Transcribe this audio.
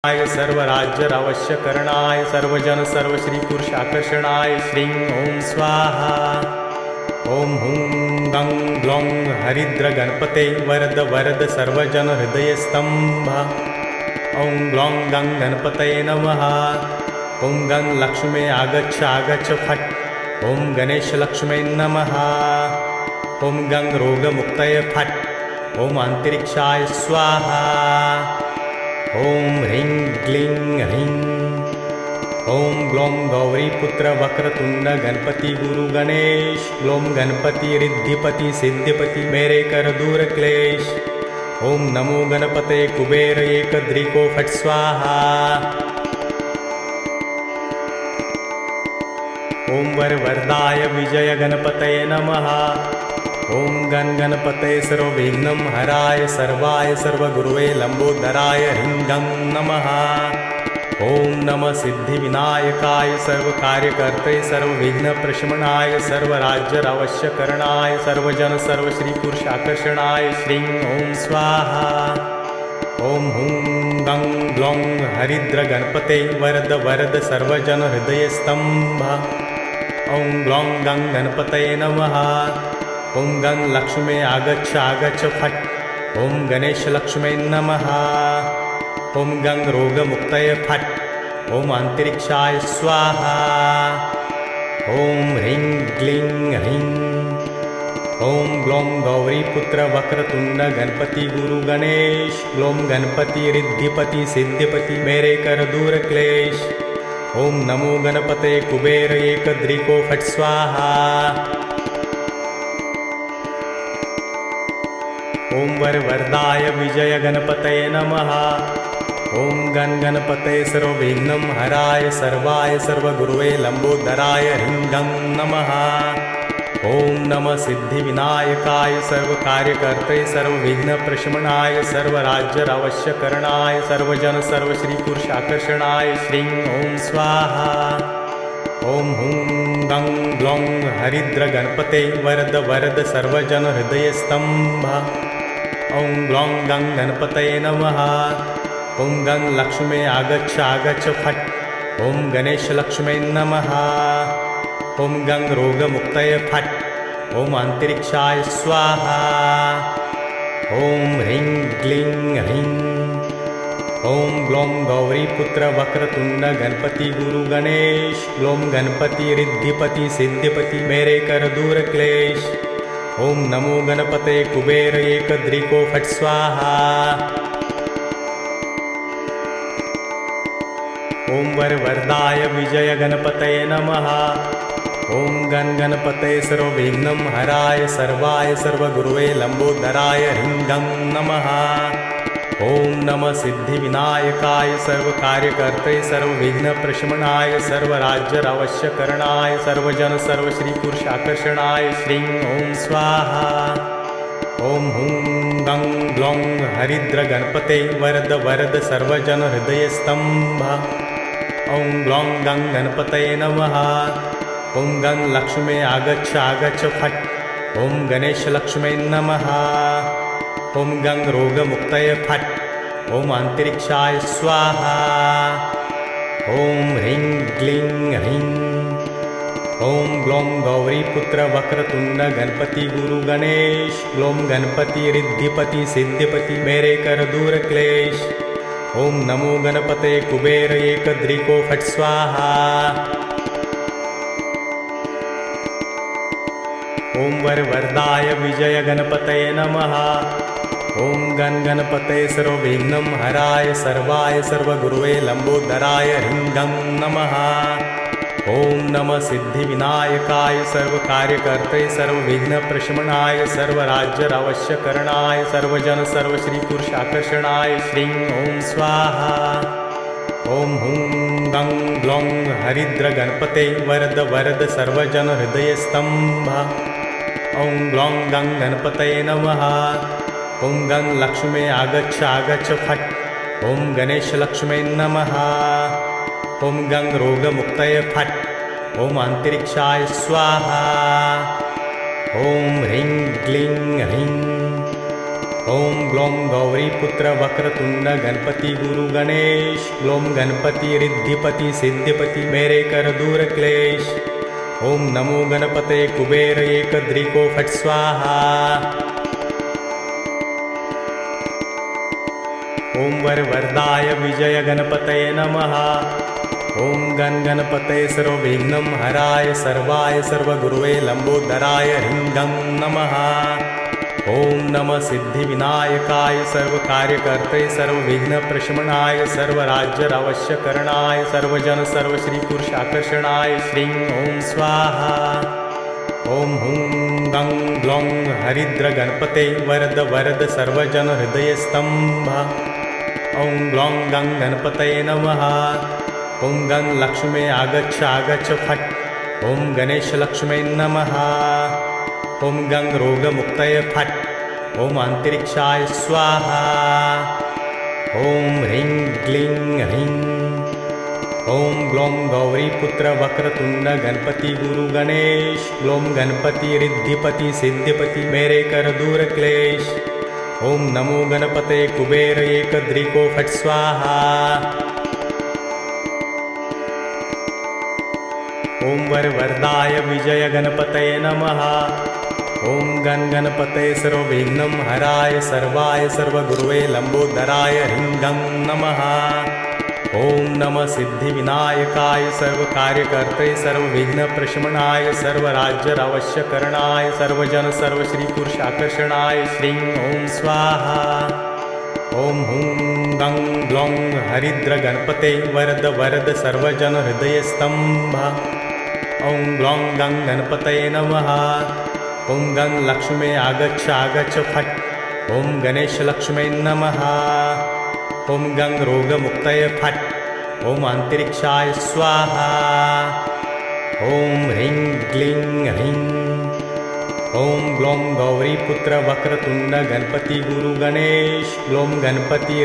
सर्व राज्य अवश्य करणाय सर्वजन सर्व श्री पुरुष आकर्षणाय श्रीं ओम स्वाहा। ओम हुं गं ग्लौं हरिद्र गणपते वरद वरद सर्वजन हृदय स्तंभ। ओम ग्लौं गं गणपतये नमः। ओम गं लक्ष्मे आगच्छ आगच्छ फट्। ओम गणेश लक्ष्मे नमः। ओम गं रोगमुक्तये फट्। ओम अंतरिक्षाय स्वाहा। ओम ह्रीं क्लीं ह्रीं। ओम ग्लौं गौरीपुत्र वक्रतुंड गणपति गुरु गणेश। ग्लौं गणपति रिद्धिपति सिद्धिपति मेरे कर दूर क्लेश। ओम नमो गणपते कुबेर एकदृको फट् स्वाहा। ओम वरवरदाय विजय गणपतये नमः। ओम गण गणपतये सर्वविघ्नं हराय सर्वाय सर्वगुरुवे लंबोदराय ह्रीं गं नमः। ओम नमः सिद्धिविनायकाय सर्वकार्यकर्ते सर्वविघ्नप्रशमनाय सर्वराज्य अवश्य करणाय सर्वजन सर्वश्री पुरुष आकर्षणाय श्रीं ओम स्वाहा। ओम हुं गं ग्लौं हरिद्र गणपते वरद वरद सर्वजन हृदय स्तंभ। ओम ग्लौं गं गणपतये नमः। ओम गं लक्ष्मे आगच्छ आगच्छ फट्। ओम गणेश लक्ष्मे नमः। ओम गं रोगमुक्तये फट्। ओम अंतरिक्षाय स्वाहा। ओम ह्रीं क्लीं ह्रीं। ओम ग्लौं गौरीपुत्र वक्रतुंड गणपति गुरु गणेश। ग्लौं गणपति रिद्धिपति सिद्धिपति मेरे कर दूर क्लेश। ओम नमो गणपते कुबेर एकदृको फट् स्वाहा। ओम वरवरदाय विजय गणपतये नमः। ओम गण गणपतये सर्वविघ्नं हराय सर्वाय सर्वगुरुवे लंबोदराय ह्रीं गं नमः। ओम नमः सिद्धिविनायकाय सर्वकार्यकर्ते सर्वविघ्नप्रशमनाय सर्वराज्य अवश्य करणाय सर्वजन सर्वश्री पुरुष आकर्षणाय श्रीं ओम स्वाहा। ओम हुं गं ग्लौं हरिद्र गणपते वरद वरद सर्वजन हृदय स्तंभ। ओम ग्लौं गं गणपतये नमः। ओम गं लक्ष्मे आगच्छ आगच्छ फट्। ओम गणेश लक्ष्मे नमः। ओम गं रोगमुक्तये फट्। ओम अंतरिक्षाय स्वाहा। ओम ह्रीं क्लीं ह्रीं। ओम ग्लौं गौरीपुत्र वक्रतुंड गणपति गुरु गणेश। ग्लौं गणपति रिद्धिपति सिद्धिपति मेरे कर दूर क्लेश। ओम नमो गणपते कुबेर एकदृको फट् स्वाहा। ओम वरवरदाय विजय गणपतये नमः। ओम गण गणपतये सर्वविघ्नं हराय सर्वाय सर्वगुरुवे लंबोदराय ह्रीं गं नमः। ओम नमः सिद्धिविनायकाय सर्वकार्यकर्ते सर्वविघ्नप्रशमनाय सर्वराज्य अवश्य करणाय सर्वजन सर्वश्री पुरुष आकर्षणाय श्रीं ओम स्वाहा। ओम हुं गं ग्लौं हरिद्र गणपते वरद वरद सर्वजन हृदय स्तंभ। ओम ग्लौं गं गणपतये नमः। ओम गं लक्ष्मे आगच्छ आगच्छ फट्। ओम गणेश लक्ष्मे नमः। ओम गं रोगमुक्तये फट्। ओम अंतरिक्षाय स्वाहा। ओम ह्रीं क्लीं ह्रीं। ओम ग्लौं गौरीपुत्र वक्रतुंड गणपति गुरु गणेश। ग्लौं गणपति रिद्धिपति सिद्धिपति मेरे कर दूर क्लेश। ओम नमो गणपते कुबेर एकदृको फट् स्वाहा। ओम वरवरदाय विजय गणपतये नमः। ओम गण गणपतये सर्वविघ्नं हराय सर्वाय सर्वगुरुवे लंबोदराय ह्रीं गं नमः। ओम नमः सिद्धिविनायकाय सर्वकार्यकर्ते सर्वविघ्नप्रशमनाय सर्वराज्य अवश्य करणाय सर्वजन सर्वश्री पुरुष आकर्षणाय श्रीं ओम स्वाहा। ओम हुं गं ग्लौं हरिद्र गणपते वरद वरद सर्वजन हृदय स्तंभ। ओम ग्लौं गं गणपतये नमः। ओम गं लक्ष्मे आगच्छ आगच्छ फट्। ओम गणेश लक्ष्मे नमः। ओम गं रोगमुक्तये फट्। ओम अंतरिक्षाय स्वाहा। ओम ह्रीं क्लीं ह्रीं। ॐ ग्लौं गौरीपुत्र वक्रतुण्ड गणपति गुरु गणेश। ग्लौं गणपति रिद्धिपति सिद्धिपति मेरे कर दूर क्लेश। ॐ नमो गणपते कुबेर एकदृको फट् स्वाहा। ॐ वरवरदाय विजय गणपतये नमः। ॐ गणपतये सर्वविघ्नं हराय सर्वाय सर्वगुरुवे लंबोदराय ह्रीं नमः। ॐ नमः सिद्धिविनायकाय सर्वकार्यकर्ते सर्वविघ्नप्रशमनाय सर्वराज्यावश्यकरणाय सर्वजन सर्वश्रीपुरुषाकर्षणाय श्रीं ॐ स्वाहा। ॐ हुं गं ग्लौं हरिद्र गणपते वरद वरद सर्वजन हृदयस्तंभ। ॐ ग्लौं गं गणपतये नमः। ॐ गं लक्ष्मे आगच्छ आगच्छ फट्। ॐ गणेश लक्ष्मे नमः। ॐ गं रोगमुक्तये फट्। ॐ अंतरिक्षाय स्वाहा। ॐ ह्रीं क्लीं ह्रीं। ॐ ग्लौं गौरीपुत्र वक्रतुण्ड गणपति गुरु गणेश। ग्लौं गणपति रिद्धिपति सिद्धिपति मेरे कर दूर क्लेश। ॐ नमो गणपते कुबेर एकदृको फट् स्वाहा। ॐ वरवरदाय विजय गणपतये नमः। ॐ गणपतये सर्वविघ्नं हराय सर्वाय सर्वगुरुवे लंबोदराय ह्रीं नमः। ॐ नमः सिद्धिविनायकाय सर्वकार्यकर्ते सर्वविघ्नप्रशमनाय सर्वराज्यावश्यकरणाय सर्वजन सर्वश्रीपुरुषाकर्षणाय श्रीं ॐ स्वाहा। ॐ हुं गं ग्लौं हरिद्र गणपते वरद वरद सर्वजन हृदयस्तंभ। ॐ ग्लौं गं गणपतये नमः। ॐ गं लक्ष्मे आगच्छ आगच्छ फट्। ॐ गणेश लक्ष्मे नमः। ॐ गं रोगमुक्तये फट्। ॐ अंतरिक्षाय स्वाहा। ॐ ह्रीं क्लीं ह्रीं। ॐ ग्लौं गौरीपुत्र वक्रतुण्ड गणपति गुरु गणेश। ग्लौं गणपति